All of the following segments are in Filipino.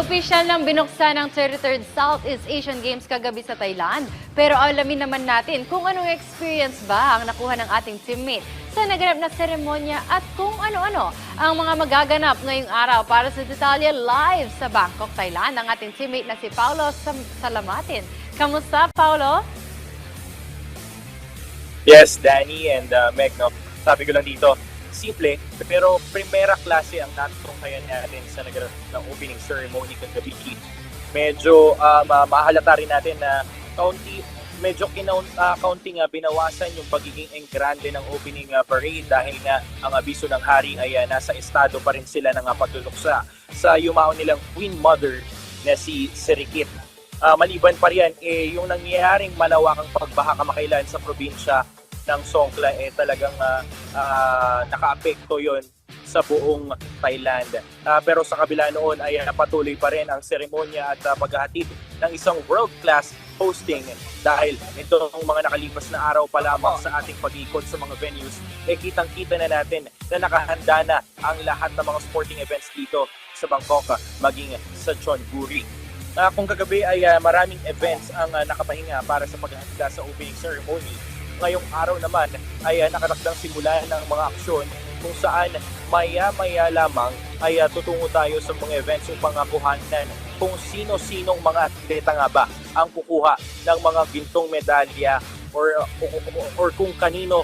Opisyal nang binuksan ang 33rd Southeast Asian Games kagabi sa Thailand. Pero alamin naman natin kung anong experience ba ang nakuha ng ating teammate sa naganap na seremonya at kung ano-ano ang mga magaganap ngayong araw. Para sa detalye, live sa Bangkok, Thailand, ang ating teammate na si Paulo Salamatin. Kamusta, Paulo? Yes, Danny and Meg, no? Sabi ko lang dito, simple, pero primera klase ang natungkayan natin sa naganap ng opening ceremony kagabi. Medyo mahalata rin natin na medyo counting binawasan yung pagiging engrande ng opening parade dahil nga ang abiso ng hari ay nasa estado pa rin sila ng pagluluksa sa yumaon nilang Queen Mother na si Sirikit. Maliban pa riyan, yung nangyayaring malawakang pagbaha kamakailan sa probinsya ng Songkhla talagang nakaapekto yon sa buong Thailand. Pero sa kabila noon ay patuloy pa rin ang seremonya at paghahatid ng isang world-class hosting dahil itong mga nakalipas na araw pa lamang sa ating pag-ikot sa mga venues, kitang-kita na natin na nakahanda na ang lahat ng mga sporting events dito sa Bangkok, maging sa Chonburi. Kung kagabi ay maraming events ang nakapahinga para sa paghahanda sa opening ceremony, ngayong araw naman ay nakatakdang simulan ng mga aksyon kung saan maya-maya lamang ay tutungo tayo sa mga events upang kuhanan kung sino-sinong mga atleta nga ba ang kukuha ng mga gintong medalya or kung kanino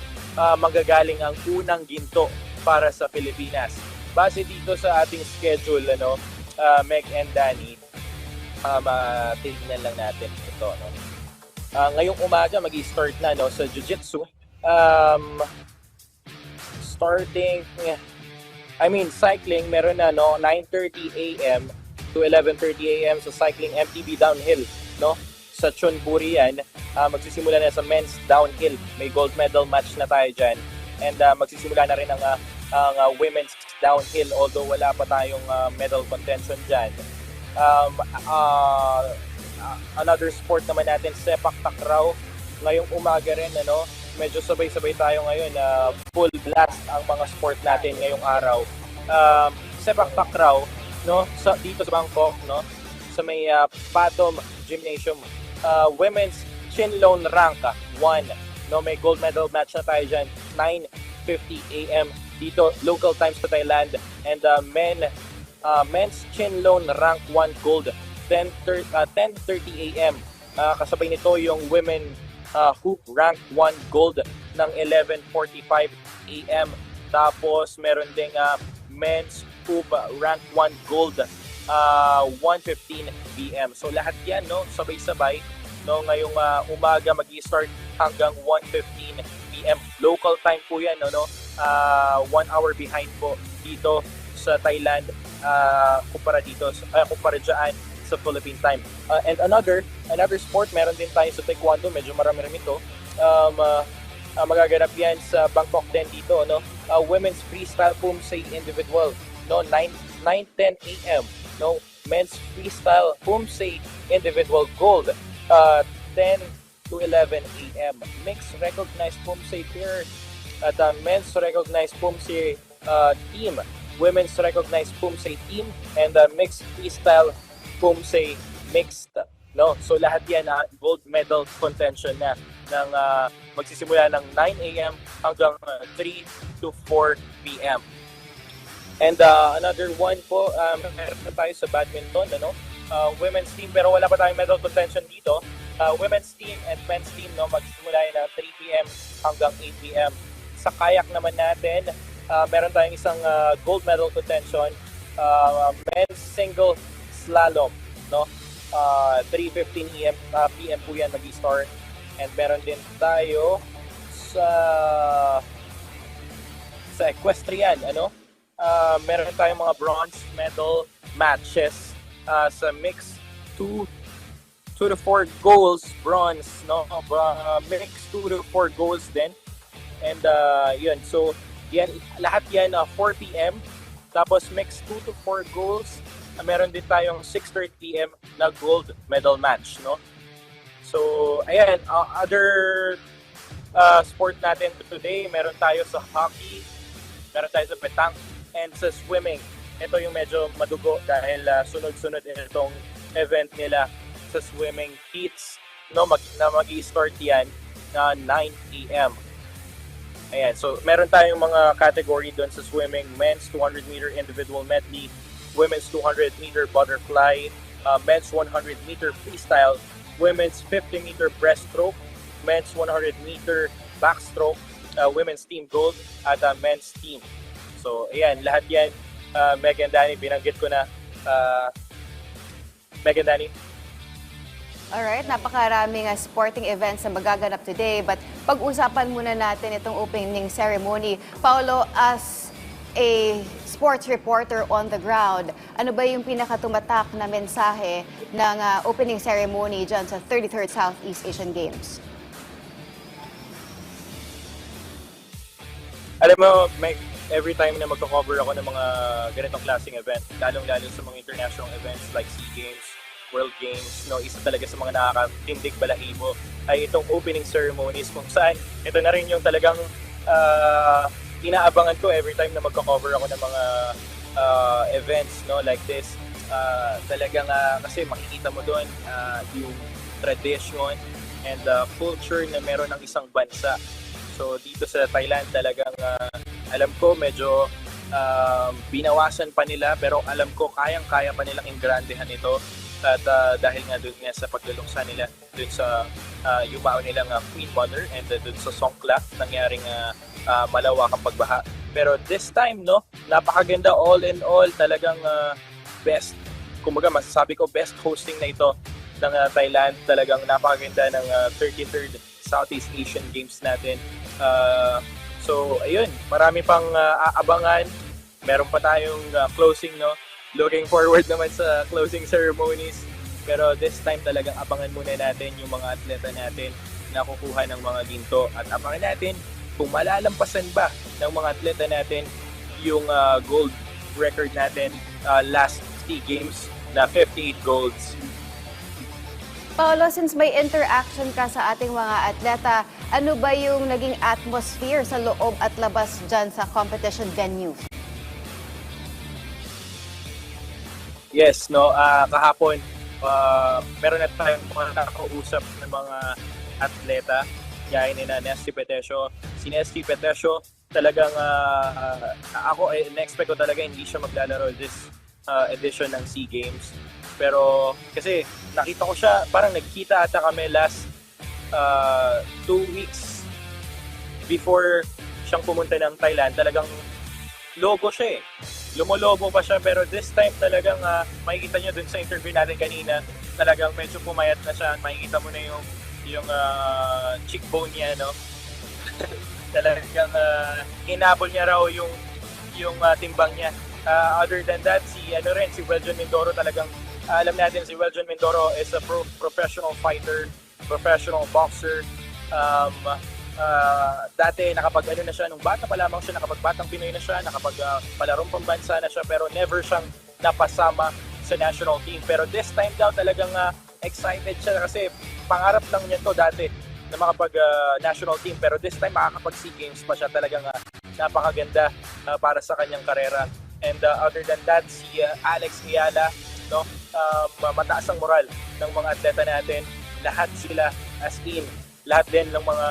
manggagaling ang unang ginto para sa Pilipinas. Base dito sa ating schedule, Meg and Danny, tignan lang natin ito. Ngayong umaga mag-i-start na sa Jiu-Jitsu. Cycling, meron na 9:30 a.m. to 11:30 a.m. sa cycling MTB downhill, sa Chonburi yan. Magsisimula na sa men's downhill. May gold medal match na tayo dyan. And magsisimula na rin ang women's downhill, although wala pa tayong medal contention dyan. Another sport naman natin, sepak takraw. Ngayong umaga rin, medyo sabay-sabay tayo ngayon. Full blast ang mga sport natin ngayong araw. Sepak takraw, dito sa Bangkok, sa may Patom Gymnasium. Women's Chinlone rank 1. May gold medal match na tayo dyan, 9:50 a.m. dito, local times sa Thailand. And men's Chinlone rank 1 gold, 10:30 a.m. Kasabay nito yung women hoop rank 1 gold ng 11:45 a.m. Tapos meron ding men's hoop rank 1 gold 1:15 p.m. So lahat yan sabay-sabay ngayong umaga magi-start hanggang 1:15 p.m. Local time po yan 1 hour behind po dito sa Thailand kumpara dyan sa Philippine time. And another sport, meron din tayo sa Taekwondo, medyo marami-rami ito. Magaganap yan sa Bangkok din dito, women's freestyle Pumse individual, 9:10 a.m. Men's freestyle Pumse individual gold, 10 to 11 a.m. Mixed recognized Pumse pair at men's recognized Pumse team, women's recognized Pumse team, and mixed freestyle Pumse mixed, So lahat yan gold medal contention na ng magsisimula ng 9 a.m. hanggang 3 to 4 p.m. And another one po, meron tayo sa badminton, women's team, pero wala pa tayong medal contention dito. Women's team and men's team, magsisimula ng 3 p.m. hanggang 8 p.m. Sa kayak naman natin, meron tayong isang gold medal contention, men's single slalom, 3:15 p.m. po yan mag-i-start. And meron din tayo sa equestrian, meron tayong mga bronze medal matches sa mix 2 to 4 goals bronze, mix 2 to 4 goals din. And yun, so yan, lahat yan 4 p.m. Tapos mix 2 to 4 goals. Meron din tayong 6:30 p.m. na gold medal match, So, ayan, other sport natin today, meron tayo sa hockey, meron tayo sa petang, and sa swimming. ito yung medyo madugo dahil sunod-sunod itong event nila sa swimming heats, no, na mag-i-start yan na 9 a.m. Ayan, so meron tayong mga category doon sa swimming: men's 200 meter individual medley, women's 200 meter butterfly, men's 100 meter freestyle, women's 50 meter breaststroke, men's 100 meter backstroke, women's team gold, at men's team. So ayan, lahat yan, Meg and Danny, binanggit ko na. Meg and Danny? Alright, napakaraming sporting events na magaganap today. But pag-usapan muna natin itong opening ceremony. Paolo, as a sports reporter on the ground, ano ba yung pinakatumatak na mensahe ng opening ceremony dyan sa 33rd Southeast Asian Games? Alam mo, Meg, every time na magko-cover ako ng mga ganitong klaseng event, lalong-lalo sa mga international events like SEA Games, World Games, no, isa talaga sa mga nakakatindig balahibo ay itong opening ceremonies, kung saan ito na rin yung talagang inaabangan ko every time na magko-cover ako ng mga events, no, like this. Talagang kasi makikita mo doon yung tradition and culture na meron ng isang bansa. So dito sa Thailand talagang alam ko medyo binawasan pa nila, pero alam ko kayang-kaya pa nilang ingrandehan ito. At dahil nga doon nga sa pagluluksa nila doon sa yumao nilang Queen Mother, and doon sa Songkla nangyaring malawakang pagbaha. Pero this time, no, napakaganda, all in all, talagang best, kumbaga masasabi ko best hosting na ito ng Thailand. Talagang napakaganda ng 33rd Southeast Asian Games natin. So ayun, marami pang aabangan. Meron pa tayong closing, no. Looking forward naman sa closing ceremonies. Pero this time talagang abangan muna natin yung mga atleta natin na kukuha ng mga ginto. At abangan natin kung malalampasan ba ng mga atleta natin yung gold record natin last SEA Games na 58 golds. Paolo, since may interaction ka sa ating mga atleta, ano ba yung naging atmosphere sa loob at labas dyan sa competition venue? Yes, no, kahapon meron na tayong mga nakausap ng mga atleta, gaya ni Nesty Petesio. Si Nesty Petesio talagang ako na-expect ko talaga hindi siya maglalaro this edition ng SEA Games. Pero kasi nakita ko siya, parang nagkita ata kami last 2 weeks before siyang pumunta ng Thailand. Talagang logo siya eh. Lumolobo pa siya, pero this time talagang makikita nyo dun sa interview natin kanina, talagang medyo pumayat na siya. Makikita mo na yung cheekbone niya, no? Talagang hinabol niya raw yung timbang niya. Other than that, si Weljon Mindoro, talagang alam natin si Weljon Mindoro is a professional fighter, professional boxer. Dati nakapag na siya, nung bata pa lamang siya, nakapagbatang Pinoy na siya, nakapagpalarong pambansa na siya, pero never siyang napasama sa national team. Pero this time daw talagang excited siya kasi pangarap lang niya to dati na makapag national team, pero this time makakapag SEA Games pa siya. Talagang napakaganda para sa kanyang karera. And other than that, si Alex Ayala, no, mataas ang moral ng mga atleta natin. Lahat sila as in, lahat din ng mga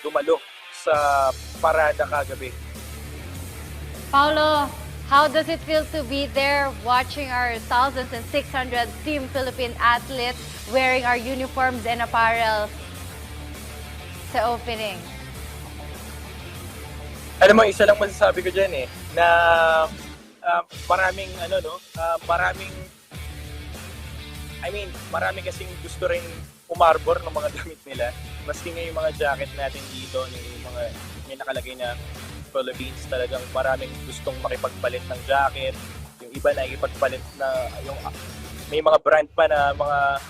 dumalo sa parada kagabi. Paolo, how does it feel to be there watching our 1,600 Team Philippine athletes wearing our uniforms and apparel sa opening? Alam mo, isa lang masasabi ko dyan na maraming kasing gusto rin umarbor ng mga damit nila. Maski nga yung mga jacket natin dito, yung mga may nakalagay na Philippines, talagang maraming gustong makipagpalit ng jacket. Yung iba na ikipagpalit na, may mga brand pa na mga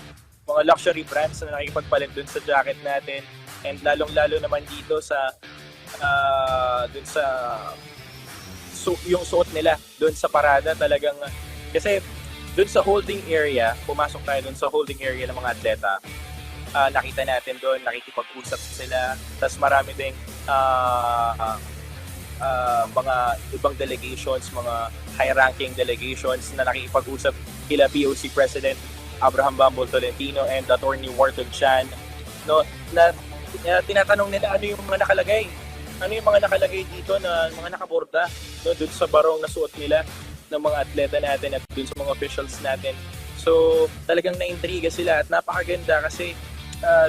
luxury brands na nakikipagpalit dun sa jacket natin. And lalong-lalo naman dito sa yung suot nila dun sa parada, talagang kasi dun sa holding area, pumasok tayo dun sa holding area ng mga atleta. Nakita natin doon, nakikipag-usap sila. Tapos marami ding mga ibang delegations, mga high-ranking delegations na nakikipag-usap kila POC President Abraham Bambol Tolentino and Attorney Wharton Chan, no, na tinatanong nila ano yung mga nakalagay. Ano yung mga nakalagay dito na mga nakaborda, no, dun sa barong na suot nila ng mga atleta natin at dun sa mga officials natin. So, talagang naintriga sila at napakaganda kasi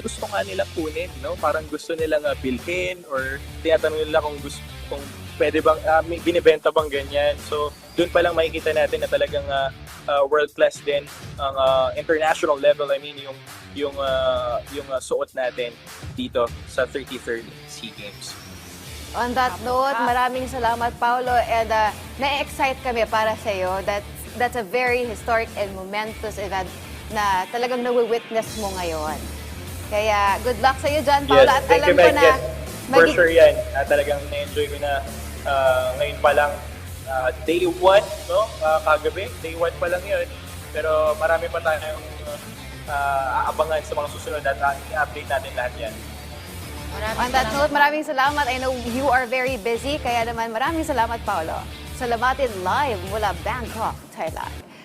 gusto nga nilang kunin, no? Parang gusto nilang bilhin or tinatanong nila kung pwede bang may binibenta bang ganyan. So, doon pa lang makikita natin na talagang world class din ang international level. I mean, yung suot natin dito sa 33rd SEA Games. On that note, maraming salamat, Paolo. And na-excite kami para sa iyo. That's a very historic and momentous event na talagang nawi-witness mo ngayon. Kaya good luck sa iyo dyan, Paolo. Yes, At thank alam you, ko Meg. na... Yes, for sure yan. Talagang na-enjoy ko na ngayon pa lang. Day 1, no? Kagabi. Day 1 pa lang yun. Pero marami pa tayong aabangan sa mga susunod at i-update natin lahat yan. On that note, maraming salamat. I know you are very busy, kaya naman maraming salamat, Paolo. Salamatin live mula Bangkok, Thailand.